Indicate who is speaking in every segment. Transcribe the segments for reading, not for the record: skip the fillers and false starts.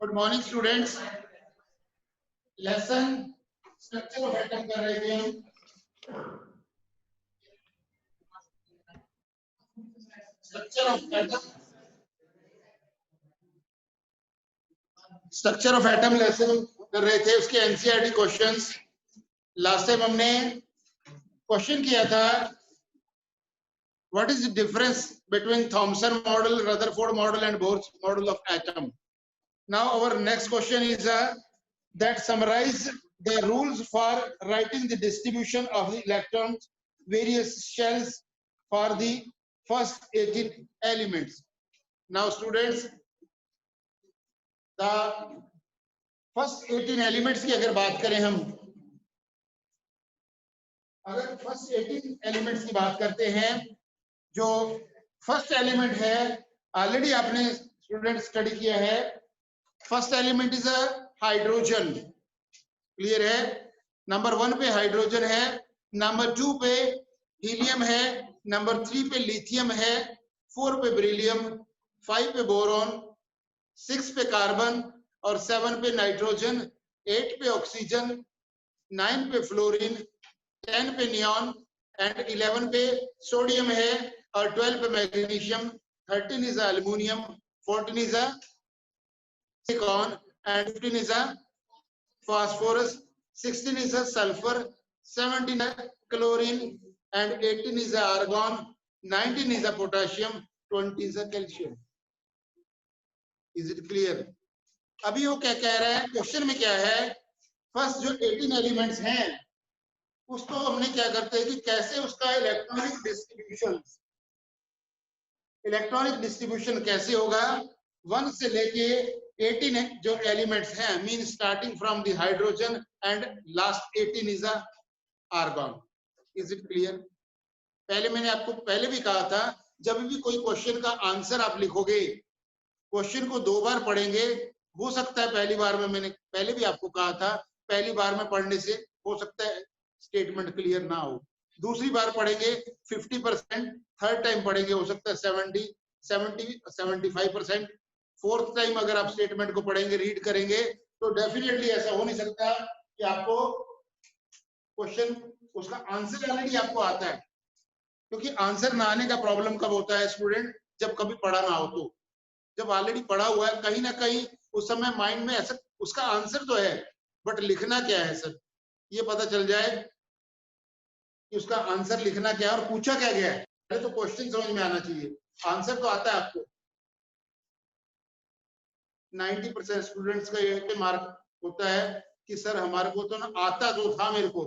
Speaker 1: Good morning students. Lesson structure of atom कर रहे थे हम। स्ट्रक्चर ऑफ एटम लेसन कर रहे थे, उसके एनसीईआरटी क्वेश्चंस। लास्ट टाइम हमने क्वेश्चन किया था what is the difference between Thomson model, Rutherford model and Bohr's model of atom. Now our next question is that summarize the rules for writing the distribution of the electrons various shells for the first 18 elements. Now students, the first 18 elements की अगर बात करें हम, अगर first 18 elements की बात करते हैं, जो first element है ऑलरेडी आपने स्टूडेंट स्टडी किया है। First element is a hydrogen, clear है। नंबर 1 पे हाइड्रोजन है, नंबर 2 पे हीलियम है, नंबर 3 पे लिथियम है, 4 पे बेरिलियम, 5 पे बोरॉन, 6 पे कार्बन और 7 पे नाइट्रोजन, 8 पे ऑक्सीजन, 9 पे फ्लोरीन, 10 पे नियॉन एंड 11 पे सोडियम है और 12 पे magnesium, 13 is aluminium, 14 is silicon and 15 is phosphorus, 16 is a sulfur, 17 is chlorine and 18 is a argon, 19 is a potassium, 20 is a calcium. Is it clear? अभी वो क्या कह रहा है, क्वेश्चन में क्या है, फर्स्ट जो 18 एलिमेंट्स हैं उसको हमने क्या करते हैं कि कैसे उसका इलेक्ट्रॉनिक डिस्ट्रीब्यूशन कैसे होगा। 1 से लेके 18 जो एलिमेंट्स हैं, mean starting from the hydrogen and last 18 is argon. Is it clear? पहले मैंने आपको पहले भी कहा था, जब भी कोई क्वेश्चन का आंसर आप लिखोगे, क्वेश्चन को 2 बार पढ़ेंगे। हो सकता है पहली बार में, मैंने पहले भी आपको कहा था, पहली बार में पढ़ने से हो सकता है स्टेटमेंट क्लियर ना हो, दूसरी बार पढ़ेंगे 50%, थर्ड टाइम पढ़ेंगे हो सकता है 75%, फोर्थ टाइम अगर आप स्टेटमेंट को पढ़ेंगे, रीड करेंगे, तो डेफिनेटली ऐसा हो नहीं सकता कि आपको क्वेश्चन उसका आंसर ऑलरेडी आपको आता है। क्योंकि आंसर ना आने का प्रॉब्लम कब होता है स्टूडेंट, जब कभी पढ़ा ना हो। तो जब ऑलरेडी पढ़ा हुआ है, कहीं ना कहीं उस समय माइंड में ऐसा उसका आंसर तो है, बट लिखना क्या है सर, ये पता चल जाए कि उसका आंसर लिखना क्या है और पूछा क्या गया है। तो क्वेश्चन समझ में आना चाहिए, आंसर तो आता है आपको। 90% स्टूडेंट्स का ये मार्क होता है कि सर हमारे को तो ना आता तो था, मेरे को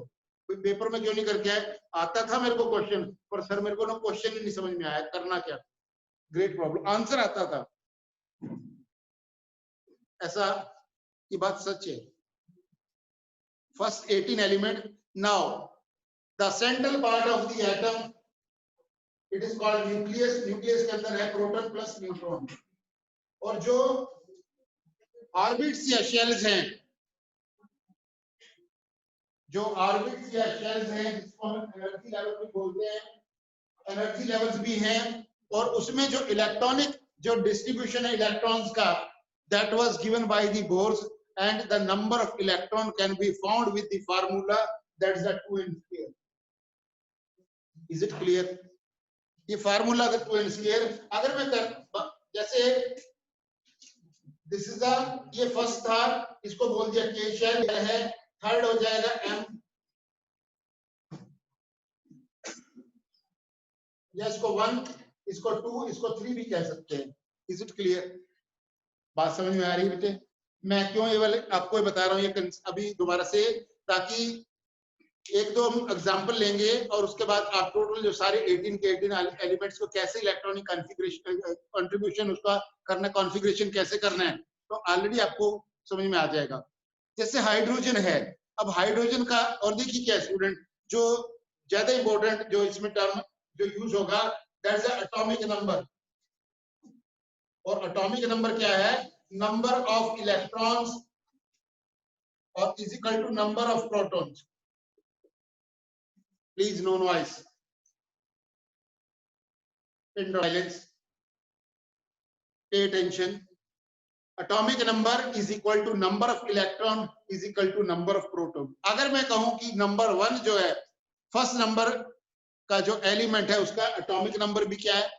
Speaker 1: कोई पेपर में क्यों नहीं करके आए, आता था मेरे को क्वेश्चन, पर सर मेरे को ना क्वेश्चन ही नहीं समझ में आया, करना क्या। ग्रेट प्रॉब्लम, आंसर आता था, ऐसा ये बात सच है। First 18 element. Now the central part of the atom, it is called nucleus. Nucleus के अंदर है प्रोटॉन प्लस न्यूट्रॉन, और जो ऑर्बिट्स या शेल्स हैं, जो ऑर्बिट्स या शेल्स हैं जिसको हम एनर्जी लेवल भी बोलते हैं, एनर्जी लेवल्स भी हैं, और उसमें जो इलेक्ट्रॉनिक जो डिस्ट्रीब्यूशन है इलेक्ट्रॉन्स का, that was given by the Bohr's and the number of electron can be found with the formula that is the 2n square. Is it clear? ये फार्मूला अगर 2n स्क्वायर अगर मैं कर, जैसे this is the, ये first था, इसको बोल दिया k शेल है, थर्ड हो जाएगा m, या इसको 1, इसको 2, इसको 3 भी कह सकते हैं। Is it clear? बात समझ में आ रही है बेटे? मैं क्यों ये वाले आपको बता रहा हूँ ये अभी दोबारा से, ताकि एक दो हम एग्जांपल लेंगे और उसके बाद आप टोटल जो सारे 18 के 18 एलिमेंट्स को कैसे इलेक्ट्रॉनिक कॉन्फ़िगरेशन कंट्रीब्यूशन उसका करना, कॉन्फ़िगरेशन कैसे करना है, तो ऑलरेडी आपको समझ में आ जाएगा। जैसे हाइड्रोजन है, अब हाइड्रोजन का, और देखिए क्या स्टूडेंट, जो ज्यादा इंपॉर्टेंट जो इसमें टर्म जो यूज होगा, दैट्स द एटॉमिक नंबर। और एटॉमिक नंबर क्या है? नंबर ऑफ इलेक्ट्रॉन्स और is equal to number of protons. Please no noise, silence, pay attention. Atomic number is equal to number of electron is equal to number of proton. अगर मैं कहूं कि number 1 जो है, first number का जो element है उसका एटॉमिक नंबर भी क्या है,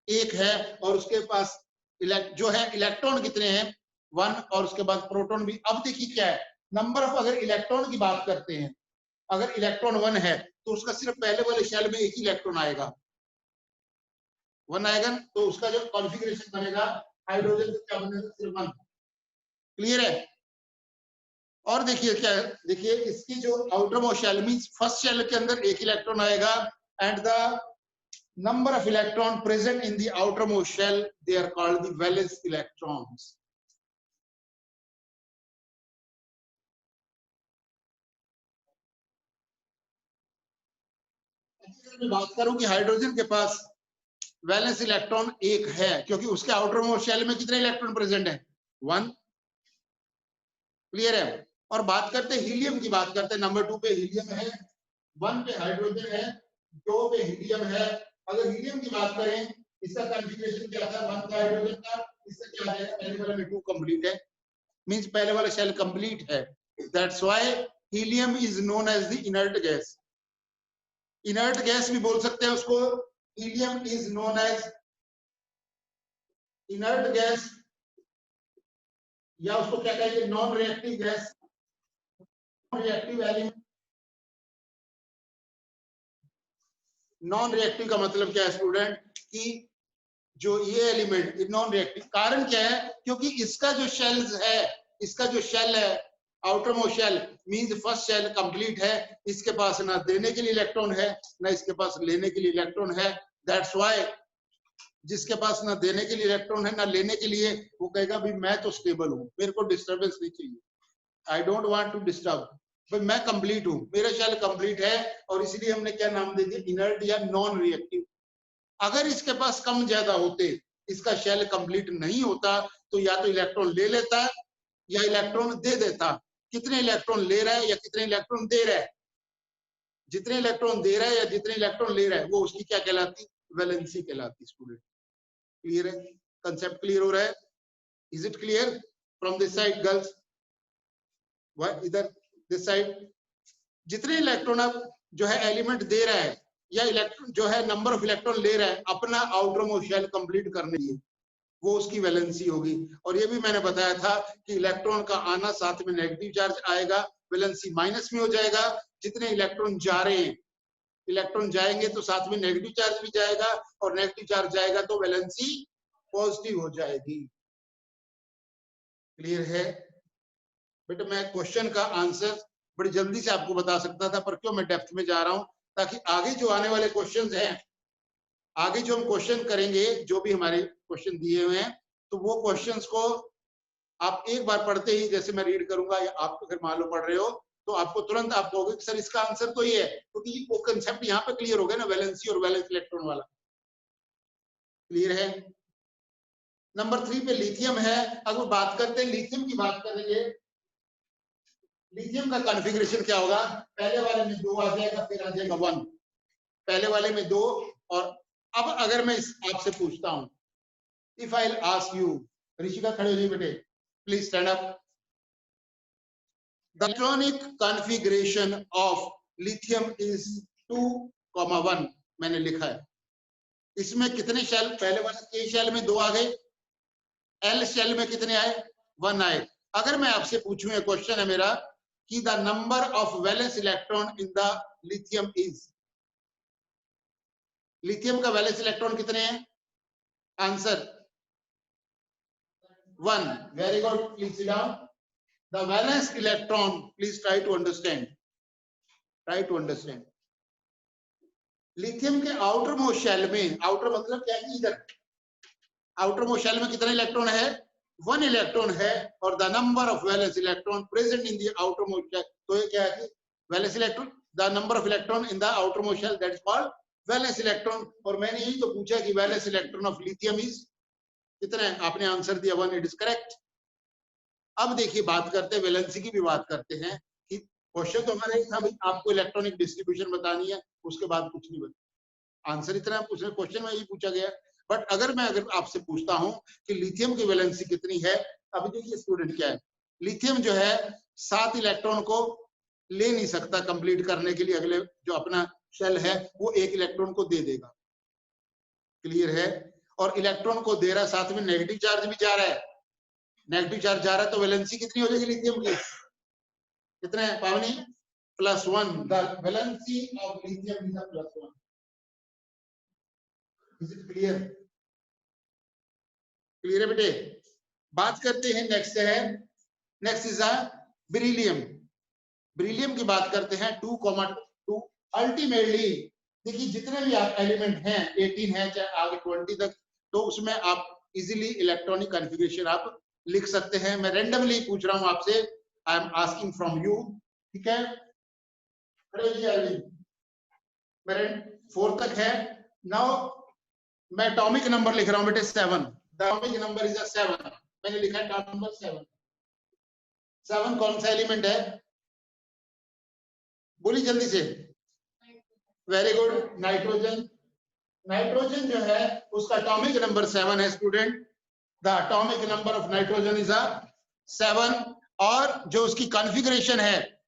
Speaker 1: 1 है, और उसके पास जो है इलेक्ट्रॉन कितने हैं, 1, और उसके बाद प्रोटॉन भी। अब देखिए क्या है, नंबर ऑफ, अगर इलेक्ट्रॉन की बात करते हैं, अगर इलेक्ट्रॉन 1 है तो उसका सिर्फ पहले वाले शेल में एक ही इलेक्ट्रॉन आएगा, 1 आएगा, तो उसका जो कॉन्फ़िगरेशन बनेगा हाइड्रोजन का क्या बनेगा, सिर्फ 1। क्लियर है? और देखिए क्या है, देखिए इसकी जो outer most shell means first shell के अंदर एक इलेक्ट्रॉन आएगा, and the number of electron present in the outermost shell, they are called the valence electrons. मैं बात करूं कि हाइड्रोजन के पास वैलेंस इलेक्ट्रॉन 1 है, क्योंकि उसके आउटरमोस्ट शेल में कितने इलेक्ट्रॉन प्रेजेंट है, 1। क्लियर है? और बात करते हैं हीलियम की, बात करते हैं, नंबर 2 पे हीलियम है, 1 पे हाइड्रोजन है, 2 पे हीलियम है। अगर हीलियम की बात करें, इसका कॉन्फ़िगरेशन क्या था, 1 का हाइड्रोजन का, इसका क्या है, पहले वाले में 2 कंप्लीट है, मींस पहले वाला शेल कंप्लीट है। That's why helium is known as the inert gas. Inert gas भी बोल सकते हैं उसको। Helium is known as inert gas, या उसको क्या कहेंगे, non reactive gas, reactive element. Non reactive का मतलब क्या है स्टूडेंट, कि जो ये एलिमेंट नॉन रिएक्टिव, कारण क्या है, क्योंकि इसका जो शेल्स है, इसका जो शेल है, outer most shell means first shell complete है, इसके पास ना देने के लिए इलेक्ट्रॉन है, ना इसके पास लेने के लिए इलेक्ट्रॉन है। दैट्स व्हाई जिसके पास ना देने के लिए इलेक्ट्रॉन है ना लेने के लिए, वो कहेगा भाई मैं तो स्टेबल हूं, मेरे को डिस्टर्बेंस नहीं चाहिए, I don't want to disturb, भाई मैं कंप्लीट हूं, मेरा शेल कंप्लीट है, और इसलिए हमने क्या नाम दे दिया, इनर्ट या नॉन रिएक्टिव। अगर इसके पास कम ज्यादा होते, इसका शेल कंप्लीट नहीं होता, तो या तो इलेक्ट्रॉन ले लेता या इलेक्ट्रॉन दे देता। कितने इलेक्ट्रॉन ले रहा है या कितने इलेक्ट्रॉन दे रहा है, जितने इलेक्ट्रॉन दे रहा है या जितने इलेक्ट्रॉन ले रहा है, वो उसकी क्या कहलाती, वैलेंसी कहलाती। स्टूडेंट क्लियर है, कंसेप्ट क्लियर हो रहा है? Is it clear from this side girls? इधर दिस साइड, जितने इलेक्ट्रॉन अब जो है एलिमेंट दे रहा है, या इलेक्ट्रॉन जो है नंबर ऑफ इलेक्ट्रॉन ले रहा है अपना आउटर मोस्ट शेल कंप्लीट करने के लिए, वो उसकी वैलेंसी होगी। और ये भी मैंने बताया था कि इलेक्ट्रॉन का आना साथ में नेगेटिव चार्ज आएगा, वैलेंसी माइनस में हो जाएगा। जितने इलेक्ट्रॉन जा रहे हैं, इलेक्ट्रॉन जाएंगे तो साथ में नेगेटिव चार्ज भी जाएगा, और नेगेटिव चार्ज जाएगा तो वैलेंसी पॉजिटिव हो जाएगी। क्लियर है बेटा? मैं क्वेश्चन का आंसर बड़ी जल्दी से आपको बता सकता था, पर क्यों मैं डेप्थ में जा रहा हूं, ताकि आगे जो आने वाले क्वेश्चंस हैं, आगे जो हम क्वेश्चन करेंगे, जो भी हमारे क्वेश्चन दिए हुए हैं, तो वो क्वेश्चंस को आप एक बार पढ़ते ही, जैसे मैं रीड करूंगा या आप अगर मान लो पढ़ रहे हो, तो आपको तुरंत आप कहोगे कि सर इसका आंसर तो ये है, क्योंकि वो कंसेप्ट यहाँ पे क्लियर हो गया ना, वैलेंसी और वैलेंस इलेक्ट्रॉन वाला। क्लियर है? नंबर 3 पे लिथियम है। अगर बात करते हैं, लिथियम की बात करेंगे, लिथियम का कॉन्फ़िगरेशन क्या होगा, पहले वाले में 2 आ जाएगा, फिर आ जाएगा 1, पहले वाले में 2। और अब अगर मैं आपसे पूछता हूं, if I ask you, Rishika खड़े हो जाइए बेटे, please stand up. The electronic configuration of lithium is 2,1, मैंने लिखा है। इसमें कितने शेल, पहले वाले के शेल में 2 आ गए, एल शेल में कितने आए, 1 आए। अगर मैं आपसे पूछूं, एक क्वेश्चन है मेरा, कि the number of valence electron in the lithium is, लिथियम का वैलेंस इलेक्ट्रॉन कितने हैं? Answer 1। Very good, please sit down. The valence electron, please try to understand, try to understand. लिथियम के आउटर मोस्ट शेल में, आउटर मतलब क्या है, इधर आउटर मोस्ट शेल में कितने इलेक्ट्रॉन है, 1 इलेक्ट्रॉन है, और the number of valence electron present in the outer most shell, तो ये क्या है, valence electron, the number of electron in the outer most shell, that is called valence electron. और मैंने यही तो पूछा कि valence electron of lithium is कितना है, आपने आंसर दिया 1, इट इज करेक्ट। अब देखिए, बात करते हैं वैलेंसी की भी बात करते हैं, कि क्वेश्चन तो हमारा था भाई आपको इलेक्ट्रॉनिक डिस्ट्रीब्यूशन बतानी है, उसके बाद कुछ नहीं बता, आंसर इतना पूछना, क्वेश्चन में यही पूछा गया। बट अगर मैं आपसे पूछता हूं कि लिथियम की वैलेंसी कितनी है, अब देखिए स्टूडेंट क्या है, लिथियम जो है 7 इलेक्ट्रॉन को ले नहीं सकता कंप्लीट करने के लिए, अगले जो अपना शेल है वो 1 इलेक्ट्रॉन को दे देगा, क्लियर है। और इलेक्ट्रॉन को दे रहा है, साथ में नेगेटिव चार्ज भी जा रहा है, नेगेटिव चार्ज जा रहा है तो वैलेंसी कितनी हो जाएगी लिथियम की, कितने है पावनी, +1। The valency of lithium is +1। Is it clear? Clear है बेटे। बात करते हैं, नेक्स्ट है, नेक्स्ट इज बेरिलियम। बेरिलियम की बात करते हैं 2,2। अल्टीमेटली देखिए जितने भी आप एलिमेंट हैं 18 है चाहे आगे 20 तक, तो उसमें आप इजीली इलेक्ट्रॉनिक कॉन्फ़िगरेशन आप लिख सकते हैं। मैं रैंडमली पूछ रहा हूं आपसे, I am asking from you, ठीक है। मेरे 4 तक है। नाउ मैं एटॉमिक नंबर लिख रहा हूं बेटे 7। Atomic number is 7। मैंने लिखा है एटॉमिक नंबर 7। 7 कौन सा एलिमेंट है, बोली जल्दी से। Very good, nitrogen. नाइट्रोजन जो है उसका एटॉमिक नंबर 7 है student. The atomic number of nitrogen is 7। और जो उसकी कॉन्फ़िगरेशन है,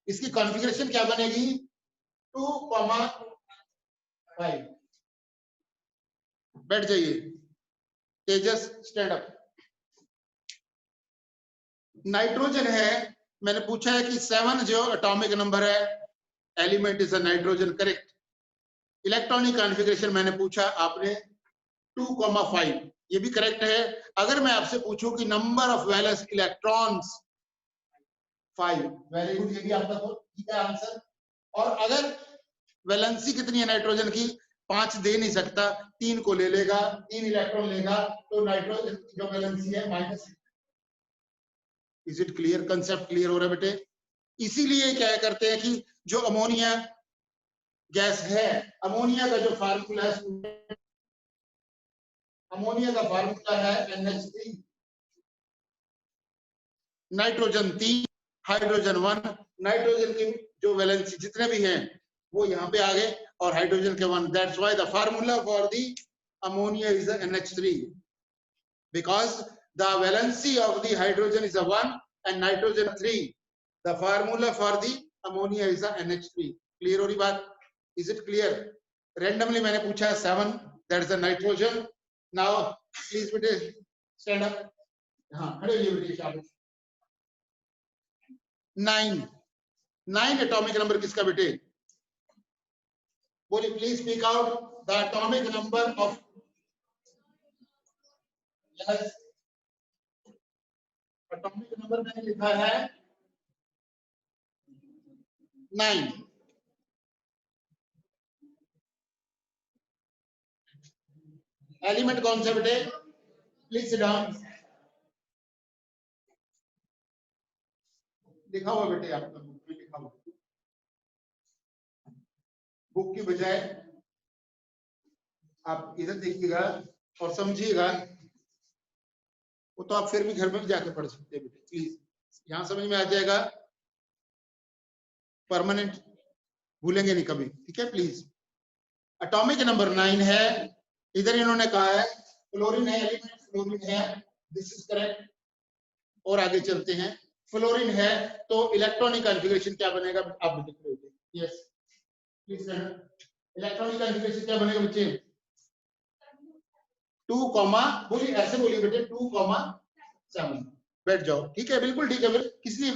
Speaker 1: इसकी कॉन्फ़िगरेशन क्या बनेगी, 2,5। बैठ जाइए, तेजस स्टैंड अप। नाइट्रोजन है, मैंने पूछा है कि 7 जो एटॉमिक नंबर है, element is a nitrogen, correct. Electronic configuration मैंने पूछा आपने 2,5, ये भी करेक्ट है। अगर मैं आपसे पूछूं कि number of valence electrons 5, very good, ये भी आपका ठीक है आंसर। और अगर वैलेंसी कितनी है नाइट्रोजन की, 5 दे नहीं सकता, 3 को ले लेगा, 3 इलेक्ट्रॉन लेगा, तो नाइट्रोजन की जो वैलेंसी है -। Is it clear? Concept clear हो रहा है बेटे। इसीलिए क्या करते हैं कि जो अमोनिया गैस है, अमोनिया का जो फार्मूला है, अमोनिया का फार्मूला है NH3, नाइट्रोजन 3, हाइड्रोजन 1। नाइट्रोजन की जो वैलेंसी जितने भी हैं वो यहाँ पे आ गए, और हाइड्रोजन के 1। That's why the formula for the ammonia is NH3, because the valency of the hydrogen is 1 and nitrogen 3. The formula for the ammonia is NH3. Clear हो रही बात? Is it clear? Randomly मैंने पूछा है 7, that is the nitrogen. Now please बेटे stand up. हाँ खड़े होइए बेटे, शाबाश। 9 एटॉमिक नंबर किसका बेटे, बोलिए please speak out the atomic number of. Yes, atomic number मैंने लिखा है 9। एलिमेंट कौन सा बेटे, प्लीज सिट डाउन। लिखा हुआ बेटे आपका बुक में लिखा हुआ, बुक की बजाय आप इधर देखिएगा और समझिएगा, वो तो आप फिर भी घर में जाकर पढ़ सकते हैं बेटे, प्लीज यहां समझ में आ जाएगा, परमानेंट भूलेंगे नहीं कभी, ठीक है प्लीज। एटॉमिक नंबर 9 है, इधर इन्होंने कहा है फ्लोरीन है, एलिमेंट फ्लोरीन है, दिस इज करेक्ट। और आगे चलते हैं, फ्लोरीन है तो इलेक्ट्रॉनिक कॉन्फ़िगरेशन क्या बनेगा, आप देख रहे हो। यस प्लीज, इलेक्ट्रॉनिक कॉन्फ़िगरेशन क्या बनेगा बच्चे, 2, बोलिए ऐसे बोलिए बेटे 2,7। बैठ जाओ, ठीक है, बिल्कुल ठीक है। किसी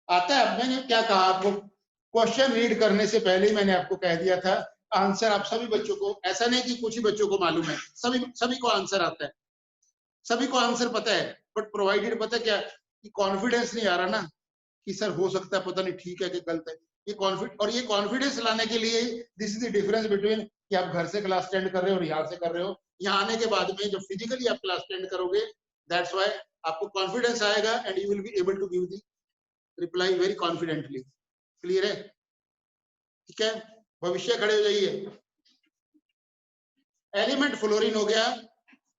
Speaker 1: आता है, मैंने क्या कहा आपको, क्वेश्चन रीड करने से पहले ही मैंने आपको कह दिया था आंसर आप सभी बच्चों को, ऐसा नहीं कि कुछ ही बच्चों को मालूम है, सभी को आंसर आता है, सभी को आंसर पता है, बट प्रोवाइडेड पता क्या कि कॉन्फिडेंस नहीं आ रहा ना कि सर हो सकता है पता नहीं ठीक है कि गलत है। ये कॉन्फिडेंस लाने के लिए this is the difference between कि आप घर से क्लास अटेंड कर रहे हो और यहाँ से कर रहे हो। यहाँ आने के बाद में जब फिजिकली आप क्लास अटेंड करोगे, दैट्स व्हाई आपको कॉन्फिडेंस आएगा and you will be able to give the reply very confidently. Clear है? ठीक है, भविष्य खड़े हो जाइए। एलिमेंट फ्लोरीन हो गया,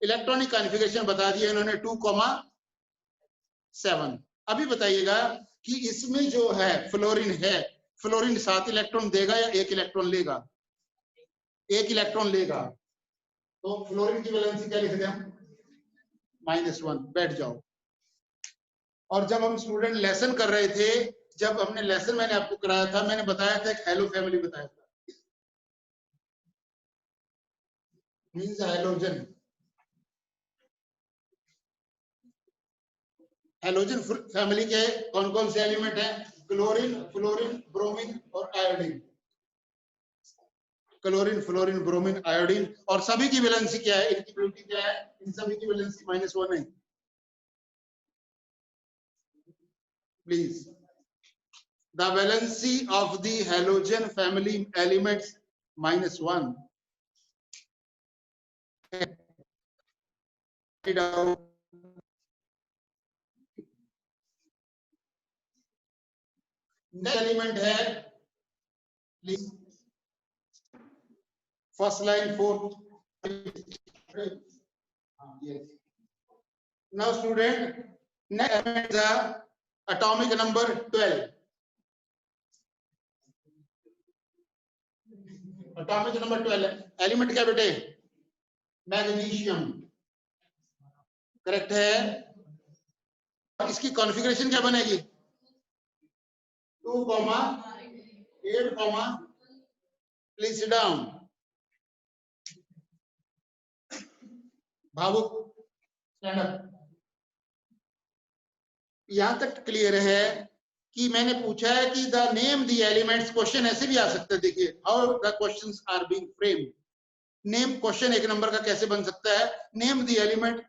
Speaker 1: इलेक्ट्रॉनिक कॉन्फ़िगरेशन बता दिया इन्होंने 2,7। अभी बताइएगा कि इसमें जो है फ्लोरीन 7 इलेक्ट्रॉन देगा या 1 इलेक्ट्रॉन लेगा, 1 इलेक्ट्रॉन लेगा, तो फ्लोरीन की वैलेंसी क्या लिख दें हम, -1, बैठ जाओ। और जब हम स्टूडेंट लेसन कर रहे थे, जब हमने लेसन मैंने आपको कराया था, मैंने बताया था एक हेलो फैमिली बताया था, मीन्स हेलोजन। हेलोजन फैमिली के कौन कौन से एलिमेंट हैं? क्लोरीन, फ्लोरीन, ब्रोमीन और iodine. Chlorine, fluorine, bromine, iodine. और सभी की वैलेंसी क्या है? इनकी वैलेंसी क्या है? इन सभी की वैलेंसी -1 है। Please, the valency of the halogen family elements -1. Next element है, please, first line, fourth. Now student, next element is atomic number 12. Atomic number 12 element क्या बेटे? मैग्नीशियम। करेक्ट है। इसकी कॉन्फ़िगरेशन क्या बनेगी? 2, 8, please sit down. Bhavuk, stand up. यहां तक clear है कि मैंने पूछा है कि the name the elements. Question ऐसे भी आ सकता है, देखिए how the questions are being framed. Name question 1 number का कैसे बन सकता है? Name the element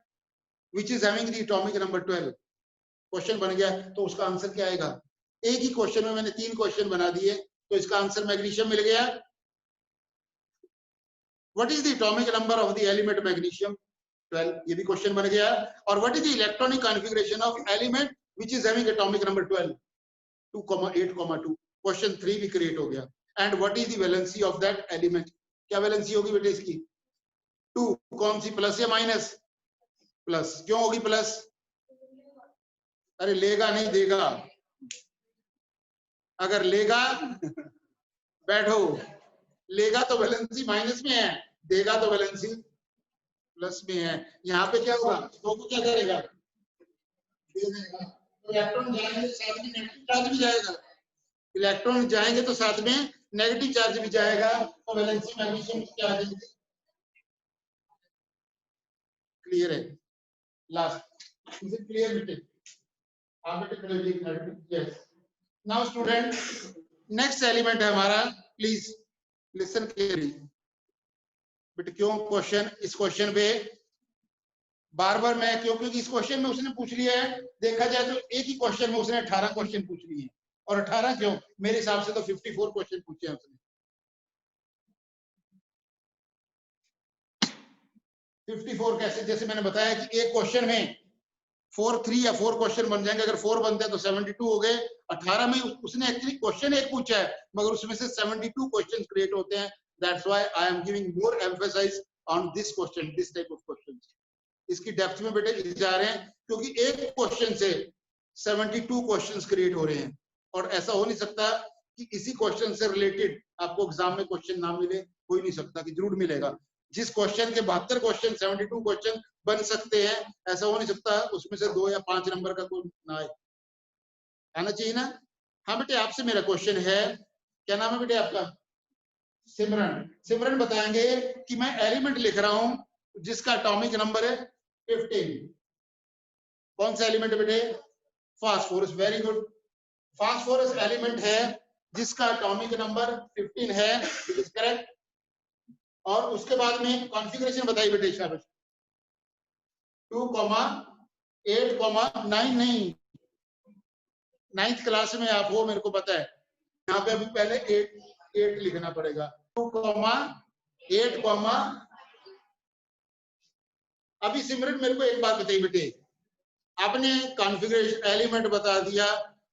Speaker 1: which is having the atomic number 12। Question बन गया तो उसका आंसर क्या आएगा? एक ही क्वेश्चन में मैंने 3 क्वेश्चन बना दिए, तो इसका आंसर मैग्नीशियम मिल गया। What is the atomic number of the element magnesium? 12, ये भी क्वेश्चन बन गया। और what is the electronic configuration of element which is having atomic number 12? 2, 8, 2। Question 3 भी क्रिएट हो गया। And what is the valency of that element? क्या valency होगी बेटे इसकी? 2। कौन सी, प्लस या माइनस? प्लस। क्यों होगी प्लस? अरे लेगा नहीं देगा। अगर लेगा बैठो, लेगा तो वैलेंसी माइनस में है, देगा तो वैलेंसी प्लस में है। यहाँ पे क्या होगा? दो को क्या करेगा? दे देगा। तो इलेक्ट्रॉन जाएंगे साथ में नेगेटिव चार्ज भी जाएगा। इलेक्ट्रॉन जाएंगे तो साथ में नेगेटिव चार्ज भी जाएगा, तो वैलेंसी मैग्नीशियम की क्या आ जाएगी? क्लियर है? लास्ट, इज इट क्लियर बेटे? आप बेटे clear? Yes. Now student, next element है हमारा, प्लीज लिसन क्लियरली बेटे। क्यों क्वेश्चन, इस क्वेश्चन पे बार बार मैं क्यों, क्योंकि इस क्वेश्चन में उसने पूछ लिया है, देखा जाए तो एक ही क्वेश्चन में उसने 18 क्वेश्चन पूछ लिए हैं। और 18 क्यों, मेरे हिसाब से तो 54 क्वेश्चन पूछे हैं उसने। 54 कैसे? जैसे मैंने बताया कि एक क्वेश्चन में 3 या 4 क्वेश्चन बन जाएंगे। अगर 4 बनते हैं तो 72 हो गए। 18 में उसने एक्चुअली क्वेश्चन एक पूछा है, मगर उसमें से 72 क्वेश्चन क्रिएट होते हैं। That's why I am giving more emphasize on this question, this type of question. इसकी डेप्थ में बेटे जा रहे हैं, क्योंकि एक क्वेश्चन से 72 क्वेश्चंस क्रिएट हो रहे हैं। और ऐसा हो नहीं सकता कि इसी क्वेश्चन से रिलेटेड आपको एग्जाम में क्वेश्चन ना मिले। हो ही नहीं सकता, कि जरूर मिलेगा। जिस क्वेश्चन के 72 क्वेश्चन, 72 क्वेश्चन बन सकते हैं, ऐसा हो नहीं सकता उसमें से 2 या 5 नंबर का कोई ना आए। आना चाहिए ना? हाँ बेटे, आपसे मेरा क्वेश्चन है, क्या नाम है बेटे आपका? सिमरन। सिमरन बताएंगे कि मैं एलिमेंट लिख रहा हूं जिसका एटॉमिक नंबर है 15। कौन सा एलिमेंट है बेटे? Phosphorus. Very good. Phosphorus element है जिसका एटॉमिक नंबर 15 है, इट इज करेक्ट। और उसके बाद में कॉन्फ़िगरेशन बताइए बेटे। शाबाश। 2, 8, 9 नहीं, 9th क्लास में आप हो, मेरे को पता है। यहाँ पे अभी पहले 8 लिखना पड़ेगा। 2, 8, अभी सिमरन मेरे को एक बात बताइए बेटे, आपने कॉन्फ़िगरेशन एलिमेंट बता दिया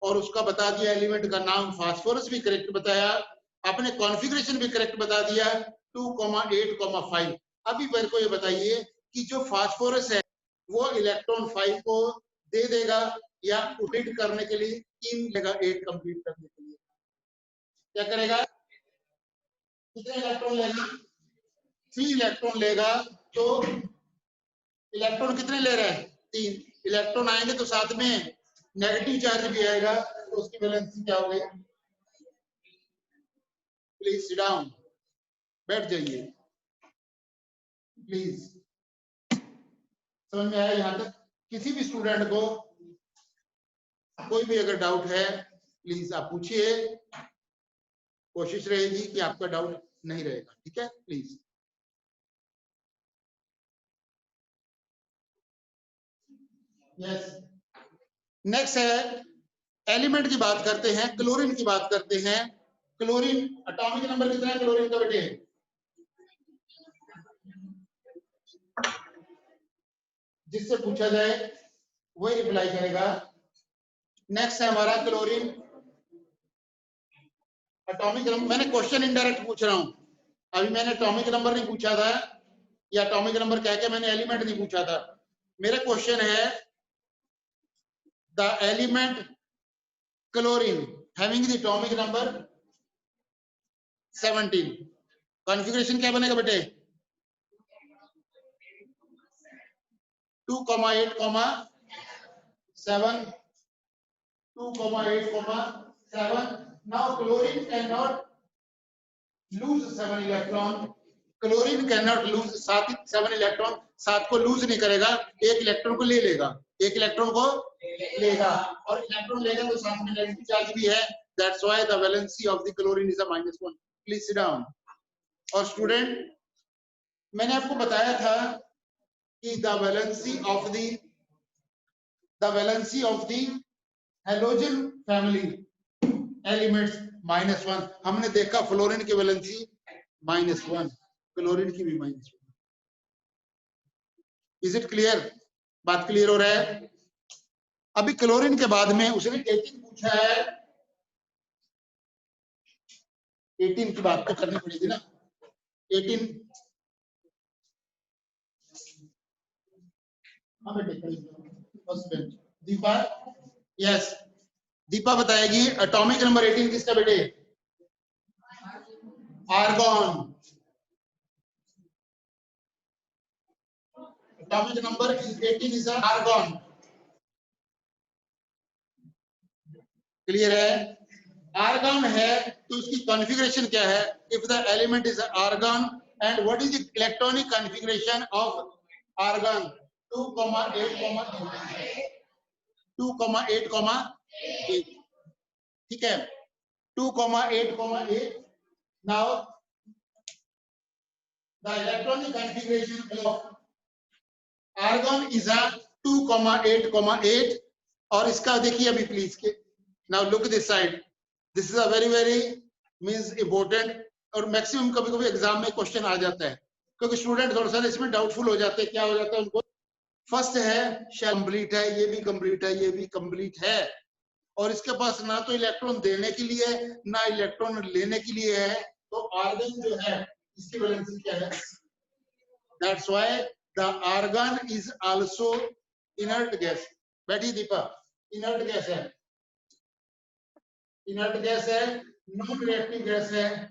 Speaker 1: और उसका बता दिया, एलिमेंट का नाम फास्फोरस भी करेक्ट बताया, आपने कॉन्फ़िगरेशन भी करेक्ट बता दिया 2, 8, 5। अभी मेरे को ये बताइए कि जो फास्फोरस है वो इलेक्ट्रॉन 5 को दे देगा या कंप्लीट करने के लिए 3 लेगा, 8 कंप्लीट करने के लिए क्या करेगा? कितने इलेक्ट्रॉन लेगा? 3 इलेक्ट्रॉन लेगा। तो इलेक्ट्रॉन कितने ले रहा है? 3 इलेक्ट्रॉन आएंगे तो साथ में नेगेटिव चार्ज भी आएगा, तो उसकी वैलेंसी क्या हो गई? प्लीज सिट डाउन, बैठ जाइए प्लीज। समझ में आया यहाँ तक? किसी भी स्टूडेंट को कोई भी अगर डाउट है प्लीज आप पूछिए, कोशिश रहेगी कि आपका डाउट नहीं रहेगा, ठीक है? प्लीज। यस, नेक्स्ट है एलिमेंट की बात करते हैं, क्लोरीन की बात करते हैं। क्लोरीन एटॉमिक नंबर कितना है क्लोरीन का बेटे? जिससे पूछा जाए वही रिप्लाई करेगा। नेक्स्ट है हमारा क्लोरीन एटॉमिक नंबर। मैंने क्वेश्चन इनडायरेक्ट पूछ रहा हूं, अभी मैंने एटॉमिक नंबर नहीं पूछा था या एटॉमिक नंबर कह के मैंने एलिमेंट नहीं पूछा था। मेरा क्वेश्चन है the element chlorine having the atomic number 17, configuration क्या बनेगा बेटे? 2,8,7 2,8,7. Now chlorine cannot lose 7 electron. Chlorine cannot lose 7 electron, 7 को लूज नहीं करेगा, एक इलेक्ट्रॉन को ले लेगा, एक इलेक्ट्रॉन को लेगा, और इलेक्ट्रॉन लेगा तो साथ में नेगेटिव चार्ज भी है। That's why the valency of the chlorine is -1। Please sit down. और स्टूडेंट मैंने आपको बताया था कि the valency of the halogen family elements -1। हमने देखा फ्लोरीन की वैलेंसी -1, क्लोरीन की भी -1। Is it clear? बात क्लियर हो रहा है? अभी क्लोरीन के बाद में उसने 18 पूछा है, 18 की बात तो करनी पड़ेगी ना। 18 दीपा, यस दीपा बताएगी एटॉमिक नंबर 18 किसका बेटे? Argon. Atomic number 18 is argon. Clear है? आर्गॉन है तो उसकी कॉन्फ़िगरेशन क्या है? If the element is argon and what is the electronic configuration of argon? 2,8,8, ठीक है? 2,8,8. Now the electronic configuration of argon is 2,8,8, और इसका देखिए अभी प्लीज के। Now look this side, this is a very means important, और maximum कभी-कभी exam में क्वेश्चन आ जाता है, क्योंकि स्टूडेंट थोड़ा सा इसमें डाउटफुल हो जाते हैं। क्या हो जाता है उनको? फर्स्ट है शेल कंप्लीट है, ये भी कंप्लीट है, ये भी कंप्लीट है, और इसके पास ना तो इलेक्ट्रॉन देने के लिए ना इलेक्ट्रॉन लेने के लिए है, तो आर्गन जो है इसकी वैलेंसी क्या है? That's why the argon is also inert gas. बैठी दीपा, इनर्ट गैस है, इनर्ट गैस है, नॉन रिएक्टिव गैस है।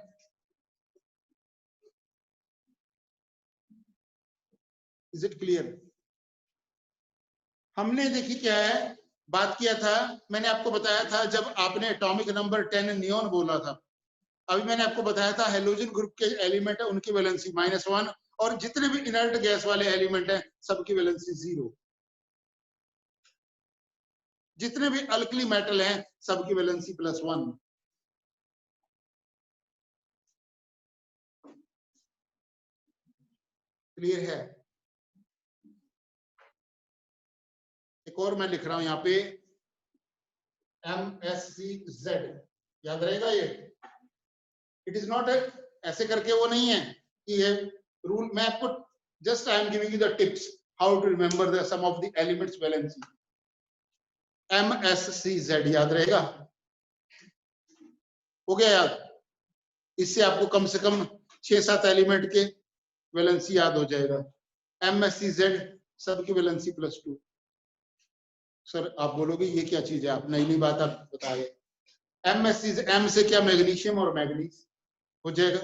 Speaker 1: Is it clear? हमने देखी क्या है बात किया था, मैंने आपको बताया था जब आपने एटॉमिक नंबर 10 नियोन बोला था, अभी मैंने आपको बताया था हेलोजन ग्रुप के एलिमेंट है उनकी वैलेंसी -1, और जितने भी इनर्ट गैस वाले एलिमेंट हैं सबकी वैलेंसी 0। जितने भी अल्कली मेटल हैं सबकी वैलेंसी +1। क्लियर है? एक और मैं लिख रहा हूं यहाँ पे MSCZ, याद रहेगा ये? इट इज नॉट ऐसे करके वो नहीं है कि ये रूल, मैं आपको just I am giving you the tips how to remember the sum of the elements valency. MSCZ याद रहेगा? हो गया याद? इससे आपको कम से कम 6-7 एलिमेंट के वैलेंसी याद हो जाएगा। MSCZ सबकी वैलेंसी +2। सर आप बोलोगे ये क्या चीज है, आप नई बात आप बताए। MSCZ, M से क्या? मैग्नीशियम और मैग्नीज हो जाएगा।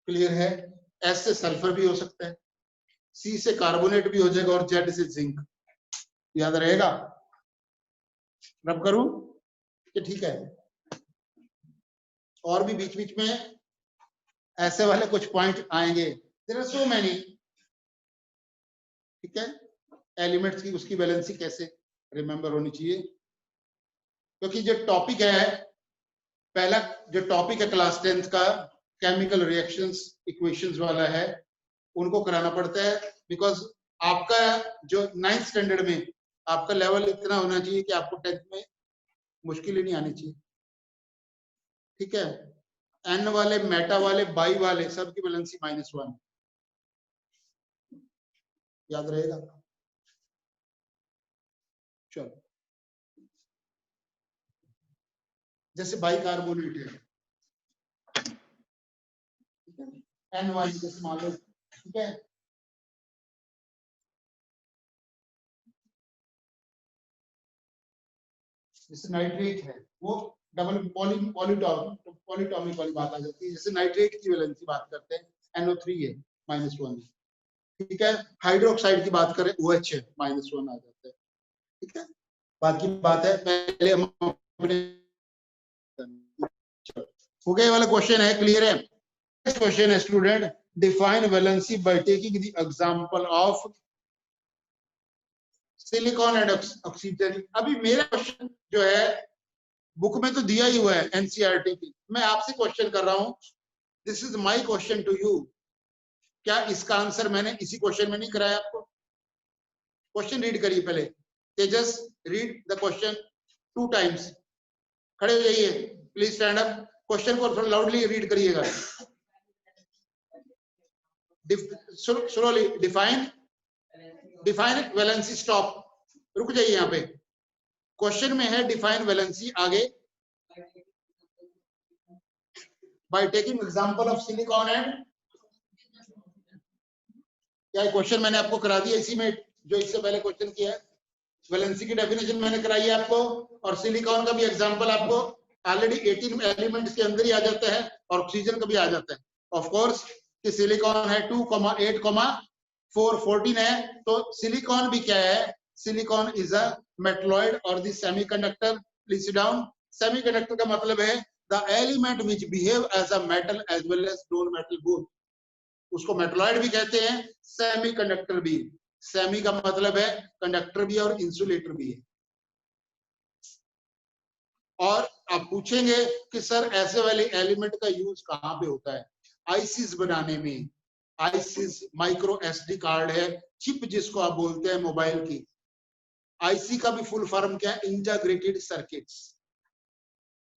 Speaker 1: क्लियर है? S से सल्फर भी हो सकता है, C से कार्बोनेट भी हो जाएगा, और Z से जिंक। याद रहेगा? रब करूं कि ठीक है? और भी बीच बीच में ऐसे वाले कुछ पॉइंट आएंगे। There are so many. ठीक है, एलिमेंट्स की उसकी वैलेंसी कैसे रिमेंबर होनी चाहिए, क्योंकि जो टॉपिक है, पहला जो टॉपिक है क्लास 10th का केमिकल रिएक्शंस इक्वेशंस वाला है, उनको कराना पड़ता है। बिकॉज आपका जो 9th स्टैंडर्ड में आपका लेवल इतना होना चाहिए कि आपको 10th में मुश्किल ही नहीं आनी चाहिए। ठीक है, एन वाले, मेटा वाले, बाई वाले सब की वैलेंसी -1, याद रहेगा? चलो, जैसे बाई कार्बोनेट है, ठीक है, एन वाई जैसे मान लो, ठीक है, जैसे नाइट्रेट है, वो डबल पॉलीटॉमिक वाली बात आ जाती है। जैसे नाइट्रेट की वैलेंसी बात करते हैं, NO3 है, -1। ठीक है, हाइड्रोक्साइड की बात करें, OH है, -1 आ जाता है। ठीक है, बाकी बात है, पहले हम अपने हो गए वाला क्वेश्चन है, क्लियर है? नेक्स्ट क्वेश्चन है student, define valency by taking the example of silicon and oxygen. अभी मेरा क्वेश्चन जो है बुक में तो दिया ही हुआ है एनसीईआरटी की, मैं आपसे क्वेश्चन कर रहा हूं, this is my question to you. क्या इसका आंसर मैंने इसी क्वेश्चन में नहीं कराया आपको? क्वेश्चन रीड करिए पहले, तेजस रीड द क्वेश्चन 2 टाइम्स। खड़े हो जाइए प्लीज, स्टैंड अप। क्वेश्चन को थोड़ा लाउडली रीड करिएगा। स्लोली, डिफाइन वैलेंसी, स्टॉप, रुक जाइए यहाँ पे। क्वेश्चन में है डिफाइन वैलेंसी, आगे by taking example of silicon and, क्या क्वेश्चन मैंने आपको करा दिया इसी में जो इससे पहले क्वेश्चन किया है? वैलेंसी की डेफिनेशन मैंने कराई है आपको, और सिलिकॉन का भी एग्जांपल आपको ऑलरेडी 18 एलिमेंट्स के अंदर ही आ जाता है, और ऑक्सीजन का भी आ जाता है। ऑफ कोर्स कि सिलिकॉन है 2,8,4 14 है, तो सिलिकॉन भी क्या है? सिलिकॉन इज अ मेटलॉइड और the semiconductor. Please sit down. Semiconductor का मतलब है the element which behave as a metal as well as non metal both. उसको मेटलॉइड भी कहते हैं, सेमीकंडक्टर भी। सेमी का मतलब है कंडक्टर भी और इंसुलेटर भी है। और आप पूछेंगे कि सर ऐसे वाले एलिमेंट का यूज कहां पे होता है? आईसीस बनाने में। आईसीस माइक्रो एसडी कार्ड है, चिप जिसको आप बोलते हैं मोबाइल की। आईसी का भी फुल फॉर्म क्या है? Integrated circuits.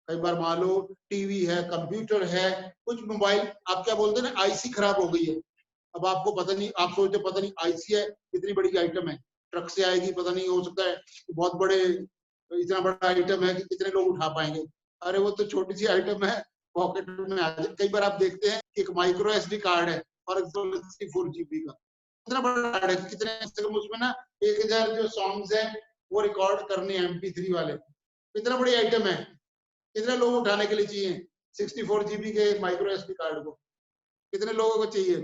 Speaker 1: कई बार मान लो टीवी है, कंप्यूटर है, कुछ मोबाइल आप क्या बोलते हैं ना, आईसी खराब हो गई है। अब आपको पता नहीं, आप सोचते पता नहीं आईसी है कितनी बड़ी आइटम है, ट्रक से आएगी, पता नहीं, हो सकता है बहुत बड़े, इतना बड़ा आइटम है कि कितने लोग उठा पाएंगे। अरे वो तो छोटी सी आइटम है, पॉकेट में आ जाए। कई बार आप देखते हैं एक माइक्रो एसडी कार्ड है और 4 GB का, इतना बड़ा कार्ड है कि कितने उसमें ना 1000 जो सॉन्ग्स है वो रिकॉर्ड करने हैं, MP3 वाले। इतना बड़ी आइटम है, कितने लोग उठाने के लिए चाहिए 64 GB के माइक्रो एसडी कार्ड को? कितने लोगों को चाहिए?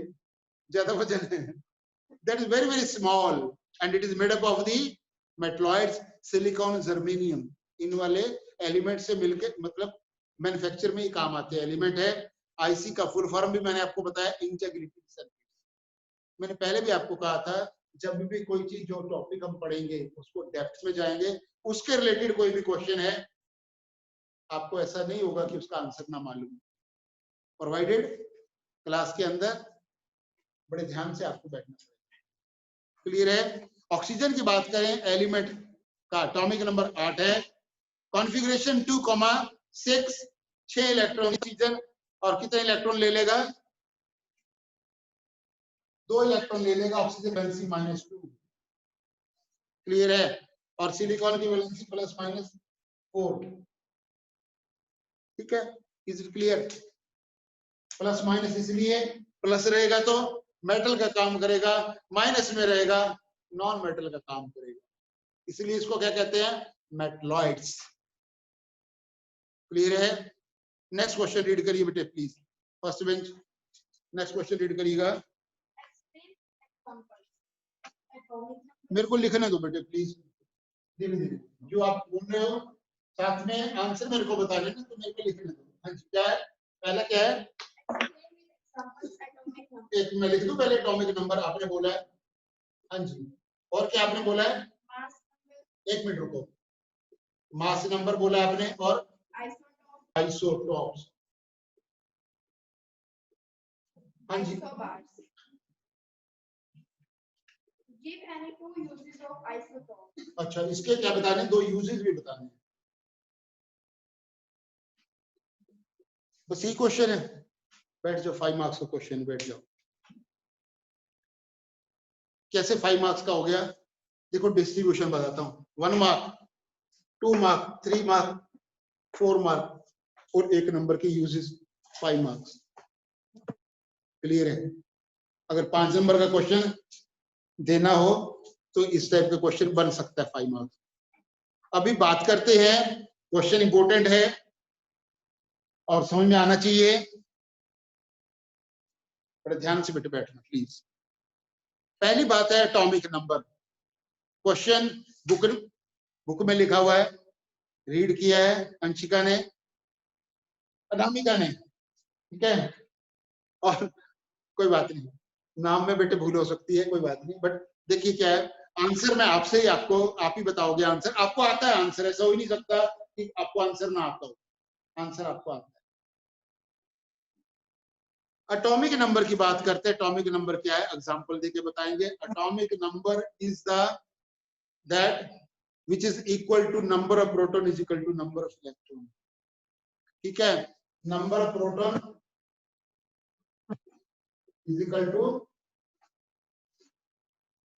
Speaker 1: ज्यादा वजन है। That is very very small and it is made up of the metalloids, silicon, germanium। इन वाले एलिमेंट से मिलके मतलब मैन्युफैक्चर में ही काम आते हैं एलिमेंट है। आईसी का फुल फॉर्म भी मैंने आपको बताया, इंटीग्रेटेड सर्किट। मैंने पहले भी आपको कहा था, जब भी कोई चीज जो टॉपिक हम पढ़ेंगे उसको डेप्थ में जाएंगे, उसके रिलेटेड कोई भी क्वेश्चन है, आपको ऐसा नहीं होगा कि उसका आंसर ना मालूम। प्रोवाइडेड क्लास के अंदर बड़े ध्यान से आपको बैठना पड़ेगा। क्लियर है? ऑक्सीजन की बात करें, एलिमेंट का एटॉमिक नंबर 8 है, कॉन्फ़िगरेशन 2,6, 6 इलेक्ट्रॉन ऑक्सीजन, और कितने इलेक्ट्रॉन ले लेगा? 2 इलेक्ट्रॉन ले लेगा। Oxygen valency -2। क्लियर है? और सिलिकॉन की वैलेंसी +-4। ठीक है, is it clear? Plus minus इसलिए, प्लस रहेगा तो मेटल का काम करेगा, माइनस में रहेगा नॉन मेटल का काम करेगा, इसलिए इसको क्या कहते हैं? मेटलॉइड्स। क्लियर है? नेक्स्ट क्वेश्चन रीड करिए बेटे please, first bench. Next question read करिएगा। मेरे को लिखने दो बेटे प्लीज। धीरे धीरे जो आप बोल रहे हो साथ में आंसर मेरे को बता देना, तो मेरे को लिखने दो। हाँ जी, क्या है पहला, क्या है? एक मैं लिख दूं पहले, एटॉमिक नंबर आपने बोला है। हाँ जी, और क्या आपने बोला है? एक मिनट रुको, मास नंबर बोला आपने, और आइसोटॉप्स। हाँ जी,
Speaker 2: Give any two uses of isotope.
Speaker 1: अच्छा इसके क्या बताने, दो यूजेस भी बताने, बस यही क्वेश्चन है। बैठ जाओ, 5 मार्क्स का क्वेश्चन, बैठ जाओ। कैसे 5 मार्क्स का हो गया? देखो डिस्ट्रीब्यूशन बताता हूँ, 1 मार्क, 2 मार्क, 3 मार्क, 4 मार्क और 1 नंबर के यूजेस 5 मार्क्स। क्लियर है? अगर 5 नंबर का क्वेश्चन देना हो तो इस टाइप का क्वेश्चन बन सकता है 5 मार्क्स। अभी बात करते हैं, क्वेश्चन इंपोर्टेंट है और समझ में आना चाहिए, बड़े ध्यान से बैठना प्लीज। पहली बात है एटॉमिक नंबर। क्वेश्चन बुक में लिखा हुआ है, रीड किया है अंशिका ने, अनामिका ने, ठीक है? और कोई बात नहीं, नाम में बेटे भूल हो सकती है, कोई बात नहीं, बट देखिए क्या है आंसर, मैं आपसे ही आप ही बताओगे आंसर। आपको आता है आंसर, ऐसा हो ही नहीं सकता कि आपको आंसर ना आता हो, आंसर आपको आता है। एटॉमिक नंबर की बात करते हैं। एटॉमिक नंबर क्या है, एग्जांपल देके बताएंगे। Atomic number is the that which is equal to number of proton is equal to number of electron। ठीक है, number of proton is equal to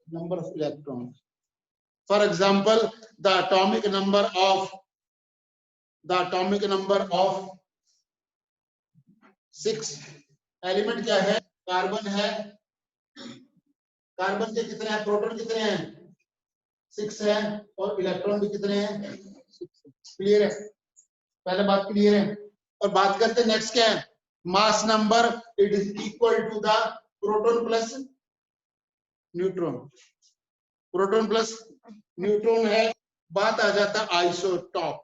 Speaker 1: number of electrons। For example, the atomic number of 6 element क्या है? Carbon है। Carbon के कितने हैं? Proton कितने हैं? 6 है, और इलेक्ट्रॉन भी कितने हैं? 6। क्लियर है? पहले बात क्लियर है। और बात करते हैं नेक्स्ट क्या है, mass number, it is equal to the proton plus neutron. Proton plus neutron है। बात आ जाता है आइसोटॉप।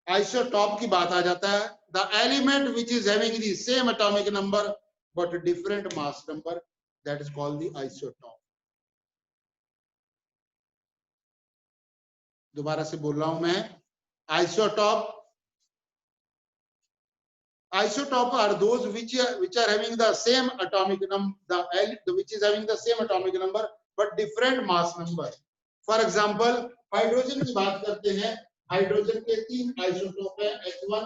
Speaker 1: आइसोटॉप की बात आ जाता है, the element which is having the same atomic number but different mass number, that is called the isotope. दोबारा से बोल रहा हूं मैं, isotope are those which are having the same atomic number, which is having the same atomic number but different mass number। For example, hydrogen की बात करते हैं। हाइड्रोजन के 3 आइसोटॉप है, H1,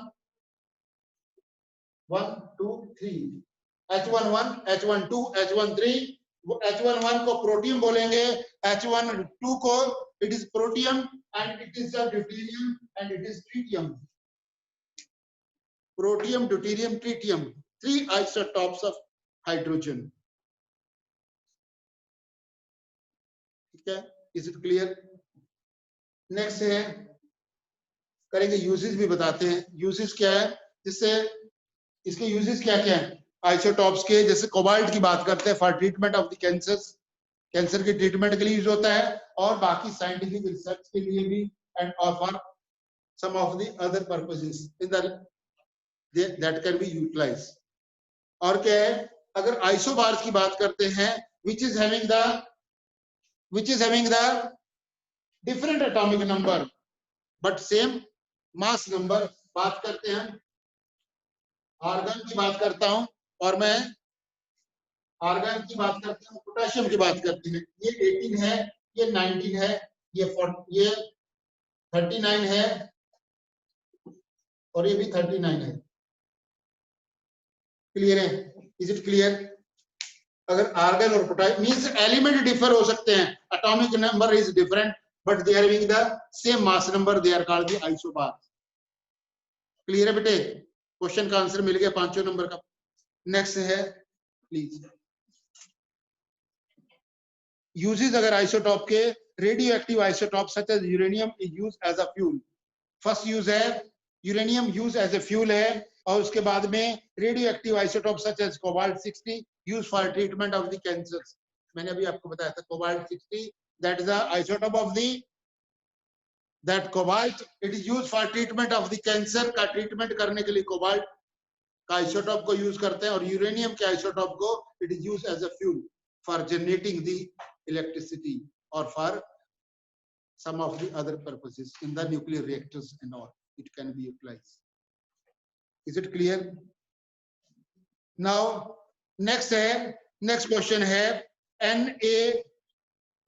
Speaker 1: 1, 2, 3, H11, H12, H13। वो H11 को protium बोलेंगे, H12 को it is protium and it is deuterium and it is tritium. Protium, deuterium, tritium, 3 isotopes of hydrogen। ठीक है, इज इट क्लियर? नेक्स्ट है, करेंगे यूजेस भी बताते हैं। यूजेस क्या है, जिससे इसके यूजेस क्या क्या है आइसोटॉप्स के? जैसे कोबाल्ट की बात करते हैं for treatment of the cancer, cancer के ट्रीटमेंट के लिए यूज होता है, और बाकी साइंटिफिक रिसर्च के लिए भी, and for some of the other purposes in the that can be utilized। और क्या है, अगर आइसोबार्स की बात करते हैं, which is having the different atomic number but same mass number। बात करते हैं, आर्गन की बात करता हूं, और मैं आर्गन की बात करता हूं, पोटेशियम की बात करते हैं। ये 18 है, ये 19 है, ये 39 है, और ये भी 39 है। क्लियर है? Is it clear? अगर आर्गन और पोटेशियम मींस एलिमेंट डिफर हो सकते हैं, atomic number is different but they are having the same mass number, they are called the isobar. Clear है बेटे? क्वेश्चन का आंसर मिल गया 5 नंबर का। नेक्स्ट है प्लीज, यूजेस अगर आइसोटॉप के, radioactive isotope such as uranium is used as a fuel. First use है uranium use as a fuel है, और उसके बाद में radioactive isotope such as cobalt 60 use for treatment of the cancer. मैंने अभी आपको बताया था cobalt 60 that is the isotope of the that cobalt. It is used for treatment of the cancer का treatment करने के लिए cobalt का isotope को use करते हैं, और यूरेनियम के isotope को it is used as a fuel for generating the electricity or for some of the other purposes in the nuclear reactors and all. It can be utilized. Is it clear? Now next question है Na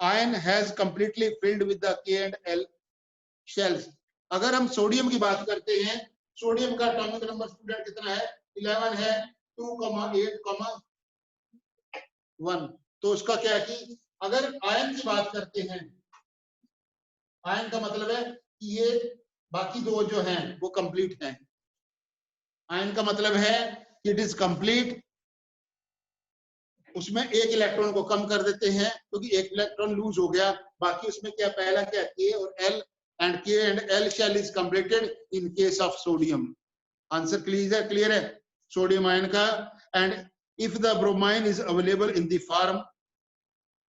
Speaker 1: ion has completely filled with the K and L shells. अगर हम sodium की बात करते हैं, sodium का atomic number student कितना है? 11 है, 2,8,1. तो उसका क्या है कि अगर आयन की बात करते हैं, आयन का मतलब है कि ये बाकी दो जो हैं वो कंप्लीट हैं. आयन का मतलब है कि इट इज कंप्लीट. उसमें एक इलेक्ट्रॉन को कम कर देते हैं क्योंकि एक इलेक्ट्रॉन लूज हो गया. बाकी उसमें क्या पहला क्या K और L and K and L shell is completed in case of sodium. Answer clear है सोडियम आयन का. And if the bromine is available in the form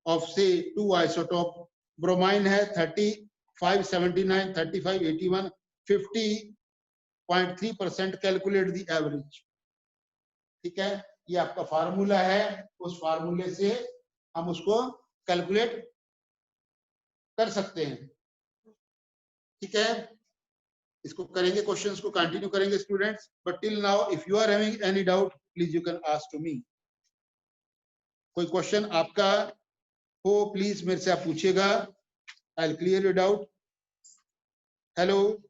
Speaker 1: of say two isotope, bromine है 3579, 3581, 50.3%. Calculate the average. ठीक है, ये आपका formula है. उस फार्मूले से हम उसको कैलकुलेट कर सकते हैं. ठीक है, इसको करेंगे, क्वेश्चंस को कंटिन्यू करेंगे students. But till now if you are having any doubt please you can ask to me. कोई क्वेश्चन आपका हो प्लीज मेरे से आप पूछिएगा. I will clear your doubt. Hello,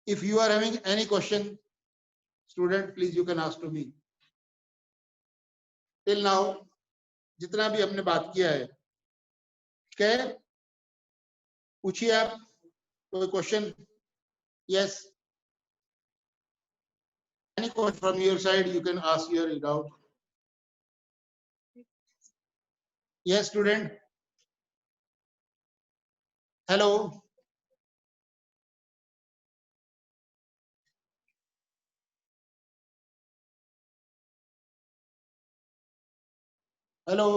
Speaker 1: if you are having any question student please you can ask to me. Till now जितना भी हमने बात किया है, क्या पूछिए आप. कोई question? Yes. Any question from your side, you can ask your doubt. Yes, student. Hello. Hello.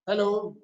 Speaker 1: Hello.